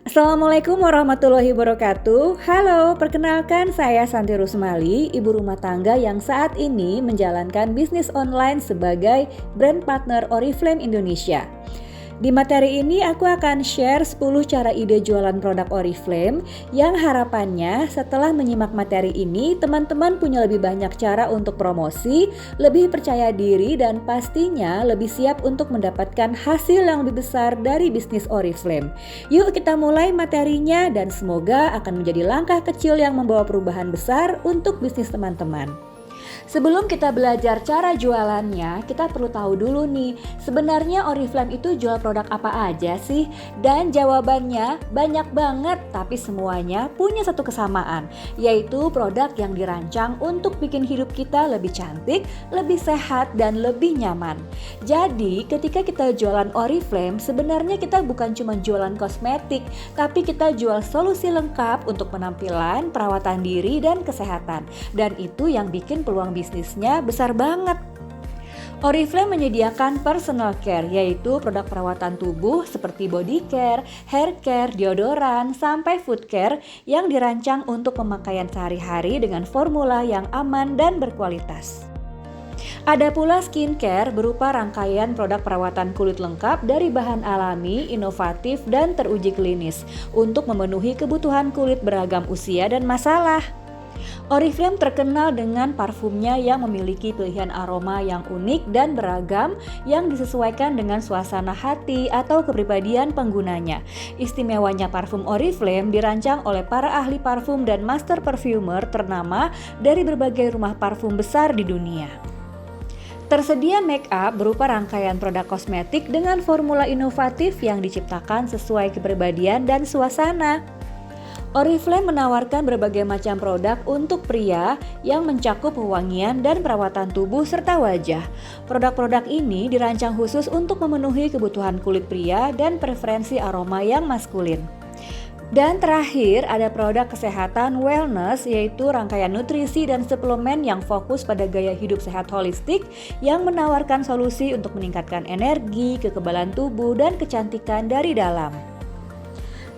Assalamualaikum warahmatullahi wabarakatuh. Halo, perkenalkan saya Santi Rusmali, ibu rumah tangga yang saat ini menjalankan bisnis online sebagai brand partner Oriflame Indonesia. Di materi ini aku akan share 10 cara ide jualan produk Oriflame yang harapannya setelah menyimak materi ini teman-teman punya lebih banyak cara untuk promosi, lebih percaya diri dan pastinya lebih siap untuk mendapatkan hasil yang lebih besar dari bisnis Oriflame. Yuk kita mulai materinya dan semoga akan menjadi langkah kecil yang membawa perubahan besar untuk bisnis teman-teman. Sebelum kita belajar cara jualannya, kita perlu tahu dulu nih, sebenarnya Oriflame itu jual produk apa aja sih? Dan jawabannya banyak banget, tapi semuanya punya satu kesamaan, yaitu produk yang dirancang untuk bikin hidup kita lebih cantik, lebih sehat, dan lebih nyaman. Jadi, ketika kita jualan Oriflame, sebenarnya kita bukan cuma jualan kosmetik, tapi kita jual solusi lengkap untuk penampilan, perawatan diri, dan kesehatan. Dan itu yang bikin peluang bisnisnya besar banget. Oriflame menyediakan personal care, yaitu produk perawatan tubuh seperti body care, hair care, deodoran, sampai food care yang dirancang untuk pemakaian sehari-hari dengan formula yang aman dan berkualitas. Ada pula skincare berupa rangkaian produk perawatan kulit lengkap dari bahan alami, inovatif, dan teruji klinis untuk memenuhi kebutuhan kulit beragam usia dan masalah. Oriflame terkenal dengan parfumnya yang memiliki pilihan aroma yang unik dan beragam yang disesuaikan dengan suasana hati atau kepribadian penggunanya. Istimewanya parfum Oriflame dirancang oleh para ahli parfum dan master perfumer ternama dari berbagai rumah parfum besar di dunia. Tersedia make up berupa rangkaian produk kosmetik dengan formula inovatif yang diciptakan sesuai kepribadian dan suasana. Oriflame menawarkan berbagai macam produk untuk pria yang mencakup pewangian dan perawatan tubuh serta wajah. Produk-produk ini dirancang khusus untuk memenuhi kebutuhan kulit pria dan preferensi aroma yang maskulin. Dan terakhir ada produk kesehatan wellness, yaitu rangkaian nutrisi dan suplemen yang fokus pada gaya hidup sehat holistik yang menawarkan solusi untuk meningkatkan energi, kekebalan tubuh, dan kecantikan dari dalam.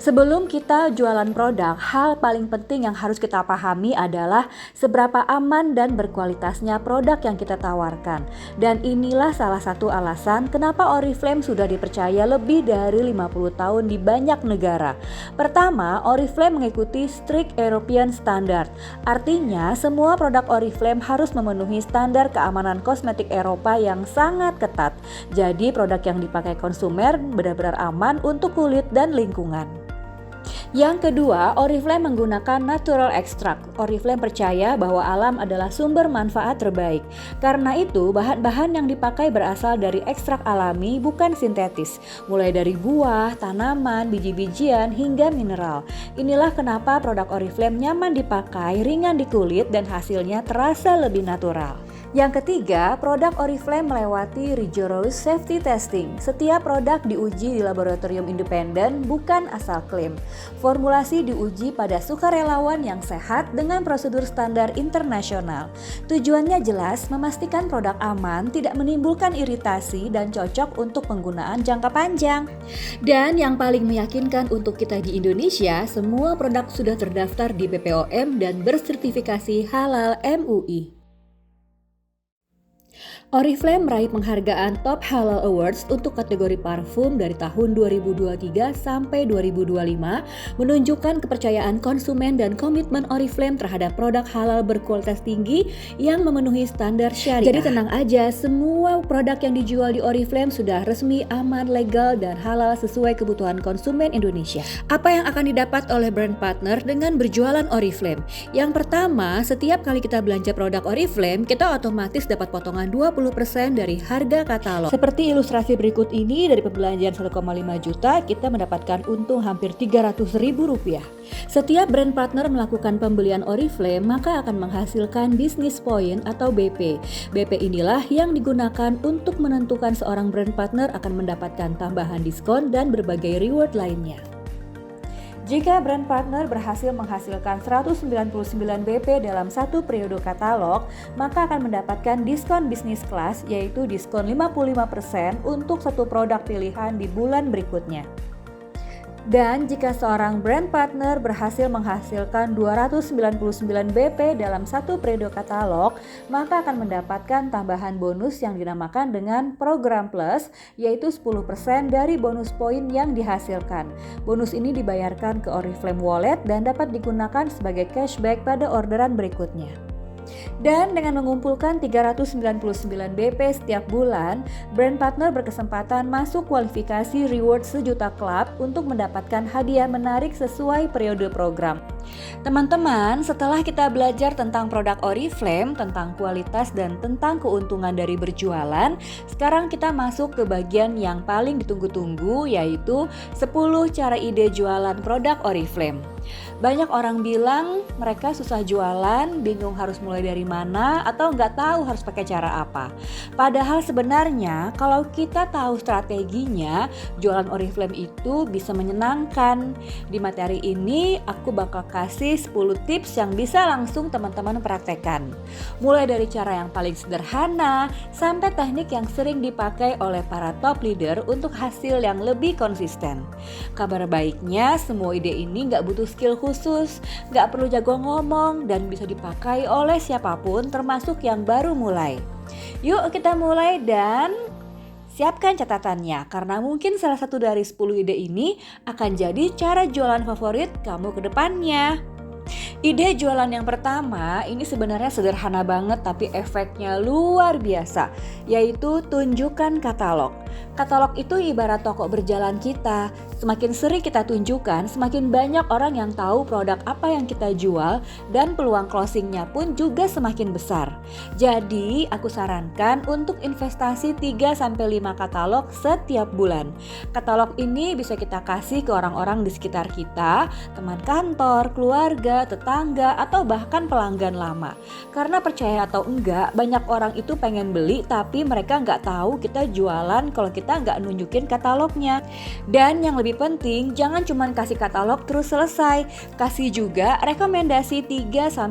Sebelum kita jualan produk, hal paling penting yang harus kita pahami adalah seberapa aman dan berkualitasnya produk yang kita tawarkan. Dan inilah salah satu alasan kenapa Oriflame sudah dipercaya lebih dari 50 tahun di banyak negara. Pertama, Oriflame mengikuti strict European Standard. Artinya, semua produk Oriflame harus memenuhi standar keamanan kosmetik Eropa yang sangat ketat. Jadi, produk yang dipakai konsumen benar-benar aman untuk kulit dan lingkungan. Yang kedua, Oriflame menggunakan natural extract. Oriflame percaya bahwa alam adalah sumber manfaat terbaik. Karena itu, bahan-bahan yang dipakai berasal dari ekstrak alami, bukan sintetis. Mulai dari buah, tanaman, biji-bijian, hingga mineral. Inilah kenapa produk Oriflame nyaman dipakai, ringan di kulit, dan hasilnya terasa lebih natural. Yang ketiga, produk Oriflame melewati rigorous safety testing. Setiap produk diuji di laboratorium independen, bukan asal klaim. Formulasi diuji pada sukarelawan yang sehat dengan prosedur standar internasional. Tujuannya jelas, memastikan produk aman, tidak menimbulkan iritasi, dan cocok untuk penggunaan jangka panjang. Dan yang paling meyakinkan untuk kita di Indonesia, semua produk sudah terdaftar di BPOM dan bersertifikasi halal MUI. Oriflame meraih penghargaan Top Halal Awards untuk kategori parfum dari tahun 2023 sampai 2025, menunjukkan kepercayaan konsumen dan komitmen Oriflame terhadap produk halal berkualitas tinggi yang memenuhi standar syariah. Jadi tenang aja, semua produk yang dijual di Oriflame sudah resmi, aman, legal, dan halal sesuai kebutuhan konsumen Indonesia. Apa yang akan didapat oleh brand partner dengan berjualan Oriflame? Yang pertama, setiap kali kita belanja produk Oriflame, kita otomatis dapat potongan 20% dari harga katalog. Seperti ilustrasi berikut ini, dari pembelanjaan 1,5 juta, kita mendapatkan untung hampir Rp300.000. Setiap brand partner melakukan pembelian Oriflame, maka akan menghasilkan business point atau BP. BP inilah yang digunakan untuk menentukan seorang brand partner akan mendapatkan tambahan diskon dan berbagai reward lainnya. Jika brand partner berhasil menghasilkan 199 BP dalam satu periode katalog, maka akan mendapatkan diskon bisnis kelas, yaitu diskon 55% untuk satu produk pilihan di bulan berikutnya. Dan jika seorang brand partner berhasil menghasilkan 299 BP dalam satu periode katalog, maka akan mendapatkan tambahan bonus yang dinamakan dengan program plus, yaitu 10% dari bonus poin yang dihasilkan. Bonus ini dibayarkan ke Oriflame Wallet dan dapat digunakan sebagai cashback pada orderan berikutnya. Dan dengan mengumpulkan 399 BP setiap bulan, brand partner berkesempatan masuk kualifikasi reward sejuta club untuk mendapatkan hadiah menarik sesuai periode program. Teman-teman, setelah kita belajar tentang produk Oriflame, tentang kualitas dan tentang keuntungan dari berjualan, sekarang kita masuk ke bagian yang paling ditunggu-tunggu, yaitu 10 cara ide jualan produk Oriflame. Banyak orang bilang mereka susah jualan, bingung harus mulai dari mana, atau nggak tahu harus pakai cara apa. Padahal sebenarnya kalau kita tahu strateginya, jualan Oriflame itu bisa menyenangkan. Di materi ini aku bakal kasih 10 tips yang bisa langsung teman-teman praktekkan. Mulai dari cara yang paling sederhana sampai teknik yang sering dipakai oleh para top leader untuk hasil yang lebih konsisten. Kabar baiknya semua ide ini nggak butuh skill khusus, nggak perlu jago ngomong, dan bisa dipakai oleh siapapun termasuk yang baru mulai. Yuk kita mulai dan siapkan catatannya karena mungkin salah satu dari 10 ide ini akan jadi cara jualan favorit kamu ke depannya. Ide jualan yang pertama ini sebenarnya sederhana banget tapi efeknya luar biasa, yaitu tunjukkan katalog. Katalog itu ibarat toko berjalan kita. Semakin sering kita tunjukkan, semakin banyak orang yang tahu produk apa yang kita jual dan peluang closingnya pun juga semakin besar. Jadi, aku sarankan untuk investasi 3-5 katalog setiap bulan. Katalog ini bisa kita kasih ke orang-orang di sekitar kita, teman kantor, keluarga, tetangga, atau bahkan pelanggan lama. Karena percaya atau enggak, banyak orang itu pengen beli tapi mereka nggak tahu kita jualan kalau kita nggak nunjukin katalognya. Dan yang lebih penting, jangan cuma kasih katalog terus selesai. Kasih juga rekomendasi 3-5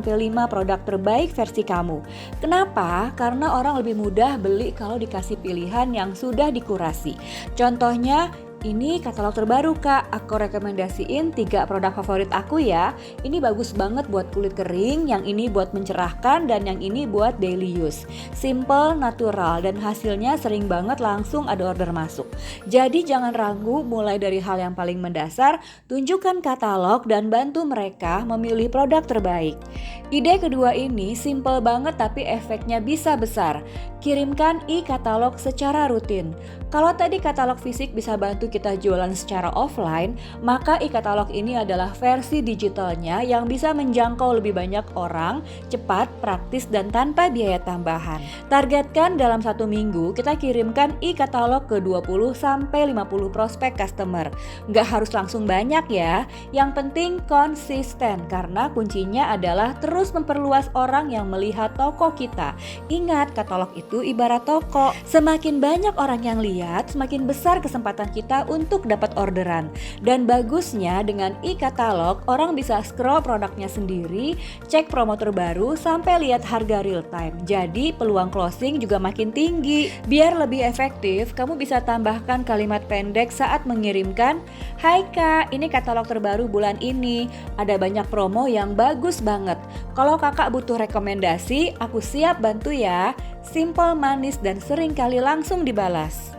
produk terbaik versi kamu. Kenapa? Karena orang lebih mudah beli kalau dikasih pilihan yang sudah dikurasi. Contohnya, ini katalog terbaru kak, aku rekomendasiin 3 produk favorit aku ya. Ini bagus banget buat kulit kering, yang ini buat mencerahkan, dan yang ini buat daily use. Simple, natural, dan hasilnya sering banget langsung ada order masuk. Jadi jangan ragu, mulai dari hal yang paling mendasar, tunjukkan katalog dan bantu mereka memilih produk terbaik. Ide kedua ini simple banget tapi efeknya bisa besar. Kirimkan e-katalog secara rutin. Kalau tadi katalog fisik bisa bantu kita jualan secara offline, maka e-katalog ini adalah versi digitalnya yang bisa menjangkau lebih banyak orang, cepat, praktis, dan tanpa biaya tambahan. Targetkan dalam 1 minggu kita kirimkan e-katalog ke 20-50 prospek customer. Nggak harus langsung banyak ya, yang penting konsisten karena kuncinya adalah terus memperluas orang yang melihat toko kita. Ingat, katalog itu ibarat toko. Semakin banyak orang yang lihat, semakin besar kesempatan kita untuk dapat orderan. Dan bagusnya dengan e-katalog, orang bisa scroll produknya sendiri, cek promo terbaru, sampai lihat harga real time. Jadi peluang closing juga makin tinggi. Biar lebih efektif, kamu bisa tambahkan kalimat pendek saat mengirimkan, "Hai kak, ini katalog terbaru bulan ini. Ada banyak promo yang bagus banget. Kalau kakak butuh rekomendasi, aku siap bantu ya." Simple, manis, dan sering kali langsung dibalas.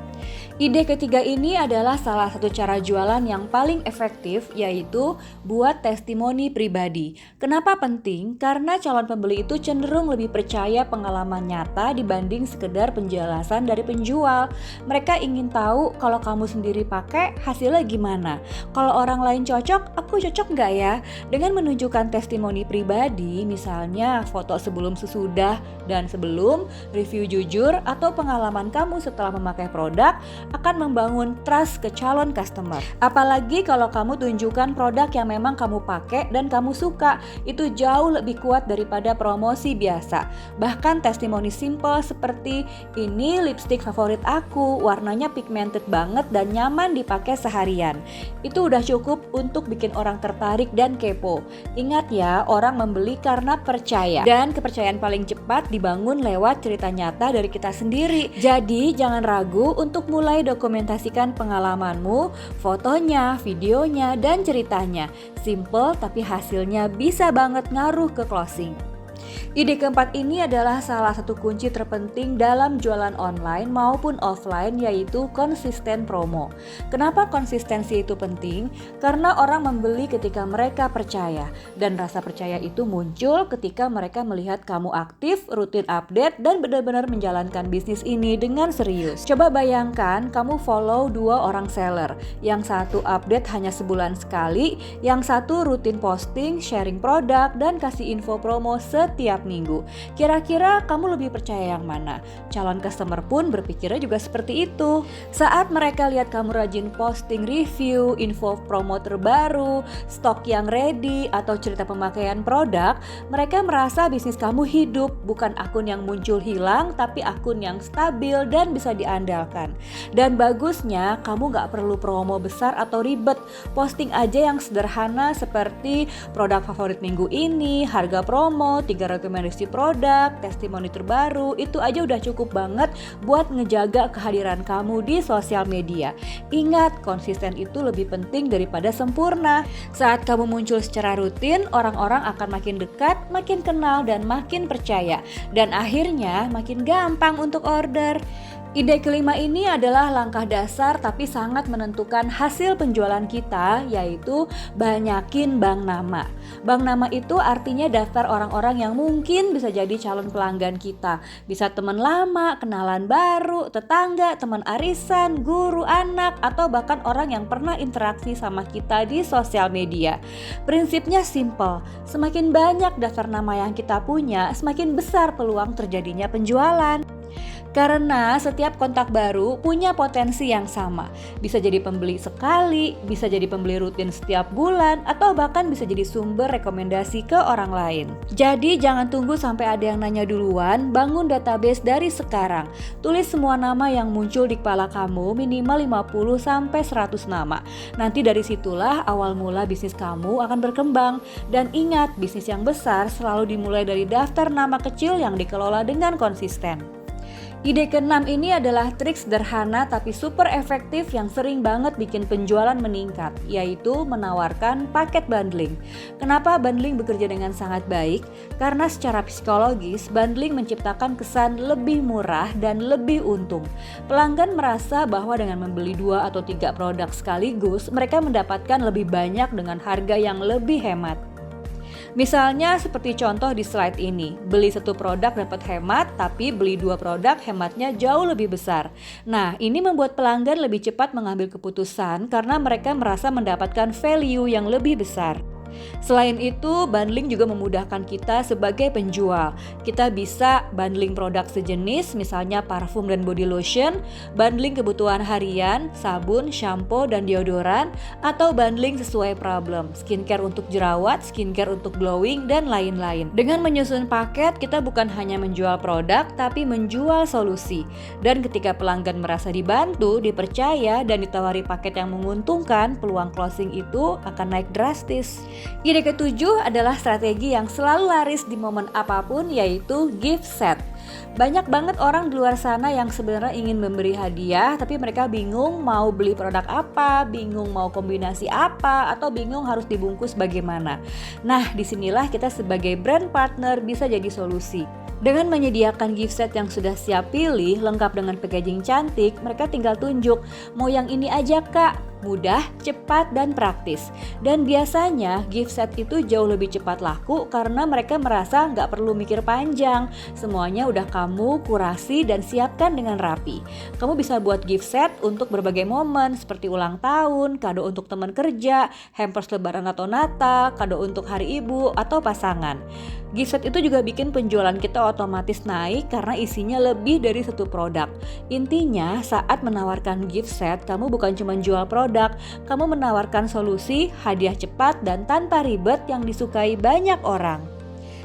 Ide ketiga ini adalah salah satu cara jualan yang paling efektif, yaitu buat testimoni pribadi. Kenapa penting? Karena calon pembeli itu cenderung lebih percaya pengalaman nyata dibanding sekedar penjelasan dari penjual. Mereka ingin tahu kalau kamu sendiri pakai hasilnya gimana. Kalau orang lain cocok, aku cocok nggak ya? Dengan menunjukkan testimoni pribadi, misalnya foto sebelum sesudah dan sebelum, review jujur, atau pengalaman kamu setelah memakai produk, akan membangun trust ke calon customer. Apalagi kalau kamu tunjukkan produk yang memang kamu pakai dan kamu suka, itu jauh lebih kuat daripada promosi biasa. Bahkan testimoni simple seperti, "Ini lipstick favorit aku, warnanya pigmented banget dan nyaman dipakai seharian." Itu udah cukup untuk bikin orang tertarik dan kepo. Ingat ya, orang membeli karena percaya. Dan kepercayaan paling cepat dibangun lewat cerita nyata dari kita sendiri. Jadi jangan ragu untuk mulai Mulai dokumentasikan pengalamanmu, fotonya, videonya, dan ceritanya. Simple tapi hasilnya bisa banget ngaruh ke closing. Ide keempat ini adalah salah satu kunci terpenting dalam jualan online maupun offline, yaitu konsisten promo. Kenapa konsistensi itu penting? Karena orang membeli ketika mereka percaya, dan rasa percaya itu muncul ketika mereka melihat kamu aktif, rutin update, dan benar-benar menjalankan bisnis ini dengan serius. Coba bayangkan kamu follow 2 orang seller, yang satu update hanya sebulan sekali, yang satu rutin posting, sharing produk, dan kasih info promo setiap minggu. Kira-kira kamu lebih percaya yang mana? Calon customer pun berpikirnya juga seperti itu. Saat mereka lihat kamu rajin posting review, info promo terbaru, stok yang ready, atau cerita pemakaian produk, mereka merasa bisnis kamu hidup, bukan akun yang muncul hilang, tapi akun yang stabil dan bisa diandalkan. Dan bagusnya, kamu gak perlu promo besar atau ribet. Posting aja yang sederhana seperti produk favorit minggu ini, harga promo, 3 rekomendasi produk, testimoni terbaru, itu aja udah cukup banget buat ngejaga kehadiran kamu di sosial media. Ingat, konsisten itu lebih penting daripada sempurna. Saat kamu muncul secara rutin, orang-orang akan makin dekat, makin kenal, dan makin percaya. Dan akhirnya makin gampang untuk order. Ide kelima ini adalah langkah dasar tapi sangat menentukan hasil penjualan kita, yaitu banyakin bank nama. Bank nama itu artinya daftar orang-orang yang mungkin bisa jadi calon pelanggan kita. Bisa teman lama, kenalan baru, tetangga, teman arisan, guru, anak, atau bahkan orang yang pernah interaksi sama kita di sosial media. Prinsipnya simple, semakin banyak daftar nama yang kita punya, semakin besar peluang terjadinya penjualan. Karena setiap kontak baru punya potensi yang sama. Bisa jadi pembeli sekali, bisa jadi pembeli rutin setiap bulan, atau bahkan bisa jadi sumber rekomendasi ke orang lain. Jadi jangan tunggu sampai ada yang nanya duluan, bangun database dari sekarang. Tulis semua nama yang muncul di kepala kamu, minimal 50-100 nama. Nanti dari situlah awal mula bisnis kamu akan berkembang. Dan ingat, bisnis yang besar selalu dimulai dari daftar nama kecil yang dikelola dengan konsisten. Ide keenam ini adalah trik sederhana tapi super efektif yang sering banget bikin penjualan meningkat, yaitu menawarkan paket bundling. Kenapa bundling bekerja dengan sangat baik? Karena secara psikologis, bundling menciptakan kesan lebih murah dan lebih untung. Pelanggan merasa bahwa dengan membeli 2 atau 3 produk sekaligus, mereka mendapatkan lebih banyak dengan harga yang lebih hemat. Misalnya seperti contoh di slide ini, beli 1 produk dapat hemat, tapi beli 2 produk hematnya jauh lebih besar. Nah, ini membuat pelanggan lebih cepat mengambil keputusan karena mereka merasa mendapatkan value yang lebih besar. Selain itu, bundling juga memudahkan kita sebagai penjual. Kita bisa bundling produk sejenis, misalnya parfum dan body lotion, bundling kebutuhan harian, sabun, shampoo, dan deodoran, atau bundling sesuai problem, skincare untuk jerawat, skincare untuk glowing, dan lain-lain. Dengan menyusun paket, kita bukan hanya menjual produk, tapi menjual solusi. Dan ketika pelanggan merasa dibantu, dipercaya, dan ditawari paket yang menguntungkan, peluang closing itu akan naik drastis. Ide ketujuh adalah strategi yang selalu laris di momen apapun, yaitu gift set. Banyak banget orang di luar sana yang sebenarnya ingin memberi hadiah, tapi mereka bingung mau beli produk apa, bingung mau kombinasi apa, atau bingung harus dibungkus bagaimana. Nah, disinilah kita sebagai brand partner bisa jadi solusi. Dengan menyediakan gift set yang sudah siap pilih, lengkap dengan packaging cantik, mereka tinggal tunjuk, mau yang ini aja kak. Mudah, cepat, dan praktis. Dan biasanya gift set itu jauh lebih cepat laku karena mereka merasa nggak perlu mikir panjang. Semuanya udah kamu kurasi dan siapkan dengan rapi. Kamu bisa buat gift set untuk berbagai momen seperti ulang tahun, kado untuk teman kerja, hampers lebaran atau Natal, kado untuk hari ibu, atau pasangan. Gift set itu juga bikin penjualan kita otomatis naik karena isinya lebih dari 1 produk. Intinya, saat menawarkan gift set, kamu bukan cuma jual produk, kamu menawarkan solusi, hadiah cepat, dan tanpa ribet yang disukai banyak orang.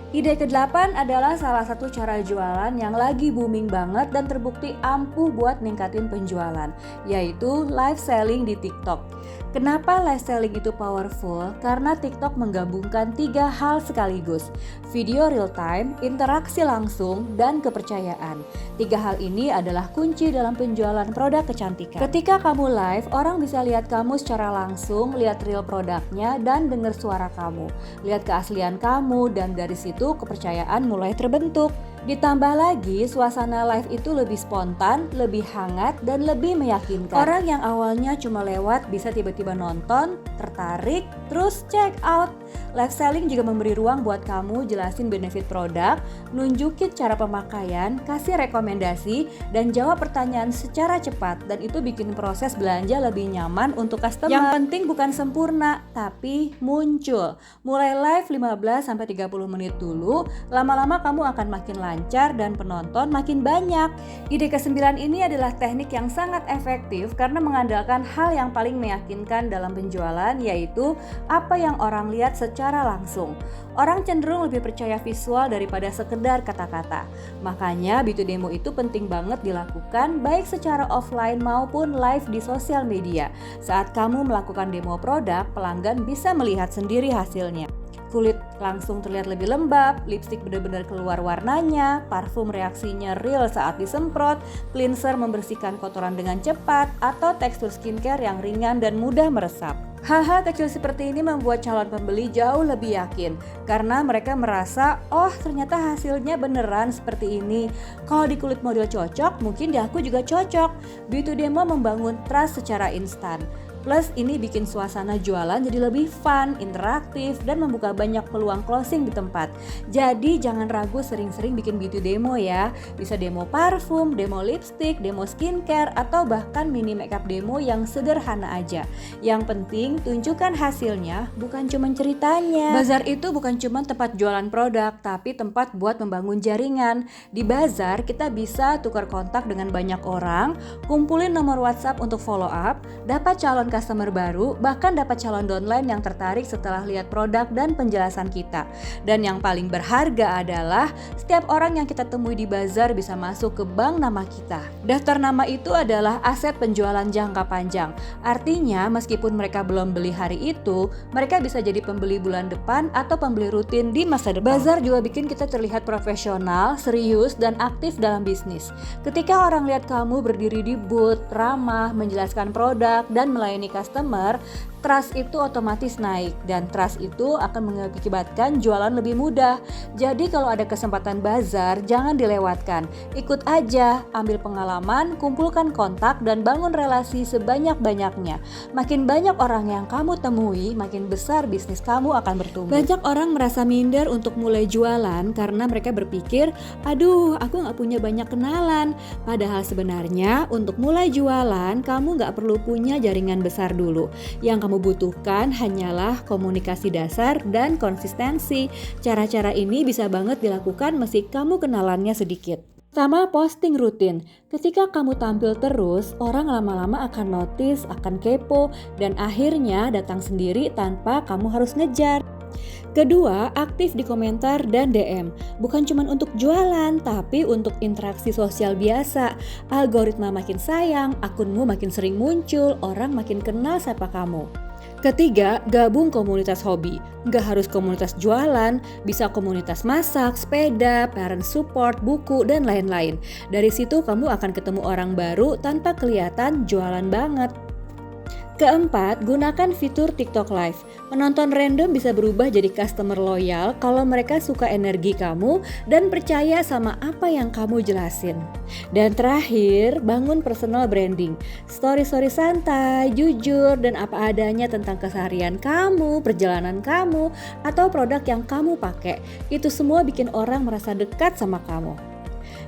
Ide ke-8 adalah salah satu cara jualan yang lagi booming banget dan terbukti ampuh buat ningkatin penjualan, yaitu live selling di TikTok. Kenapa live selling itu powerful? Karena TikTok menggabungkan 3 hal sekaligus: video real time, interaksi langsung, dan kepercayaan. 3 hal ini adalah kunci dalam penjualan produk kecantikan. Ketika kamu live, orang bisa lihat kamu secara langsung, lihat real produknya, dan dengar suara kamu, lihat keaslian kamu, dan dari situ kepercayaan mulai terbentuk. Ditambah lagi, suasana live itu lebih spontan, lebih hangat, dan lebih meyakinkan. Orang yang awalnya cuma lewat bisa tiba-tiba nonton, tertarik, terus check out. Live selling juga memberi ruang buat kamu jelasin benefit produk, nunjukin cara pemakaian, kasih rekomendasi, dan jawab pertanyaan secara cepat. Dan itu bikin proses belanja lebih nyaman untuk customer. Yang penting bukan sempurna, tapi muncul. Mulai live 15-30 menit dulu, lama-lama kamu akan makin lancar dan penonton makin banyak. Ide ke-9 ini adalah teknik yang sangat efektif karena mengandalkan hal yang paling meyakinkan dalam penjualan, yaitu apa yang orang lihat secara langsung. Orang cenderung lebih percaya visual daripada sekedar kata-kata. Makanya B2 demo itu penting banget dilakukan baik secara offline maupun live di sosial media. Saat kamu melakukan demo produk, pelanggan bisa melihat sendiri hasilnya. Kulit langsung terlihat lebih lembab, lipstik benar-benar keluar warnanya, parfum reaksinya real saat disemprot, cleanser membersihkan kotoran dengan cepat, atau tekstur skincare yang ringan dan mudah meresap. Hal-hal kecil seperti ini membuat calon pembeli jauh lebih yakin karena mereka merasa, oh ternyata hasilnya beneran seperti ini. Kalau di kulit model cocok, mungkin di aku juga cocok. B2 demo membangun trust secara instan. Plus ini bikin suasana jualan jadi lebih fun, interaktif, dan membuka banyak peluang closing di tempat. Jadi jangan ragu sering-sering bikin B2 demo ya. Bisa demo parfum, demo lipstick, demo skincare, atau bahkan mini makeup demo yang sederhana aja. Yang penting tunjukkan hasilnya, bukan cuma ceritanya. Bazar itu bukan cuma tempat jualan produk, tapi tempat buat membangun jaringan. Di bazar kita bisa tukar kontak dengan banyak orang, kumpulin nomor WhatsApp untuk follow up, dapat calon customer baru, bahkan dapat calon downline yang tertarik setelah lihat produk dan penjelasan kita. Dan yang paling berharga adalah setiap orang yang kita temui di bazar bisa masuk ke bank nama kita. Daftar nama itu adalah aset penjualan jangka panjang. Artinya meskipun mereka belum beli hari itu, mereka bisa jadi pembeli bulan depan atau pembeli rutin di masa depan. Bazar juga bikin kita terlihat profesional, serius, dan aktif dalam bisnis. Ketika orang lihat kamu berdiri di booth, ramah, menjelaskan produk, dan melayani customer, trust itu otomatis naik dan trust itu akan mengakibatkan jualan lebih mudah. Jadi kalau ada kesempatan bazar, jangan dilewatkan. Ikut aja, ambil pengalaman, kumpulkan kontak, dan bangun relasi sebanyak-banyaknya. Makin banyak orang yang kamu temui, makin besar bisnis kamu akan bertumbuh. Banyak orang merasa minder untuk mulai jualan karena mereka berpikir, aduh aku gak punya banyak kenalan. Padahal sebenarnya untuk mulai jualan, kamu gak perlu punya jaringan besar dulu. Yang kamu butuhkan hanyalah komunikasi dasar dan konsistensi. Cara-cara ini bisa banget dilakukan meski kamu kenalannya sedikit. Sama posting rutin. Ketika kamu tampil terus, orang lama-lama akan notice, akan kepo, dan akhirnya datang sendiri tanpa kamu harus ngejar. Kedua, aktif di komentar dan DM. Bukan cuma untuk jualan, tapi untuk interaksi sosial biasa. Algoritma makin sayang, akunmu makin sering muncul, orang makin kenal siapa kamu. Ketiga, gabung komunitas hobi. Nggak harus komunitas jualan, bisa komunitas masak, sepeda, parent support, buku, dan lain-lain. Dari situ kamu akan ketemu orang baru tanpa kelihatan jualan banget. Keempat, gunakan fitur TikTok Live. Penonton random bisa berubah jadi customer loyal kalau mereka suka energi kamu dan percaya sama apa yang kamu jelasin. Dan terakhir, bangun personal branding. Story-story santai, jujur, dan apa adanya tentang keseharian kamu, perjalanan kamu, atau produk yang kamu pakai. Itu semua bikin orang merasa dekat sama kamu.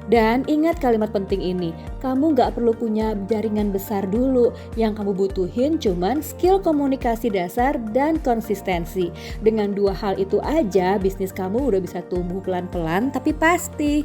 Dan ingat kalimat penting ini, kamu gak perlu punya jaringan besar dulu. Yang kamu butuhin cuman skill komunikasi dasar dan konsistensi. Dengan 2 hal itu aja, bisnis kamu udah bisa tumbuh pelan-pelan tapi pasti.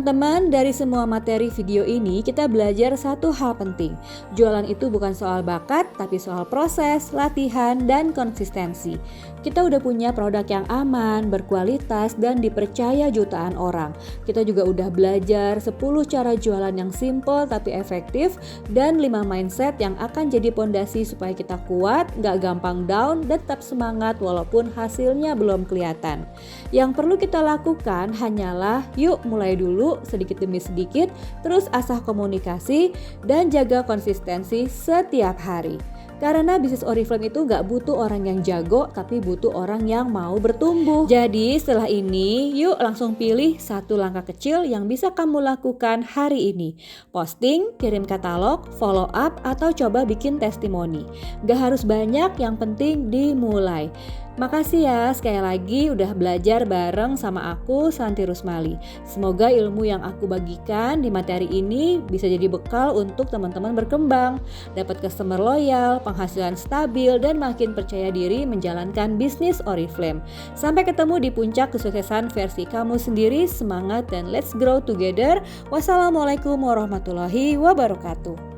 Teman-teman, dari semua materi video ini kita belajar satu hal penting. Jualan itu bukan soal bakat, tapi soal proses, latihan, dan konsistensi. Kita udah punya produk yang aman, berkualitas, dan dipercaya jutaan orang. Kita juga udah belajar 10 cara jualan yang simple tapi efektif, dan 5 mindset yang akan jadi pondasi supaya kita kuat, gak gampang down, dan tetap semangat walaupun hasilnya belum kelihatan. Yang perlu kita lakukan hanyalah yuk mulai dulu sedikit demi sedikit, terus asah komunikasi dan jaga konsistensi setiap hari. Karena bisnis Oriflame itu gak butuh orang yang jago, tapi butuh orang yang mau bertumbuh. Jadi setelah ini, yuk langsung pilih satu langkah kecil yang bisa kamu lakukan hari ini. Posting, kirim katalog, follow up, atau coba bikin testimoni. Gak harus banyak, yang penting dimulai. Makasih ya sekali lagi udah belajar bareng sama aku, Santi Rusmali. Semoga ilmu yang aku bagikan di materi ini bisa jadi bekal untuk teman-teman berkembang, dapat customer loyal, penghasilan stabil, dan makin percaya diri menjalankan bisnis Oriflame. Sampai ketemu di puncak kesuksesan versi kamu sendiri. Semangat dan let's grow together. Wassalamualaikum warahmatullahi wabarakatuh.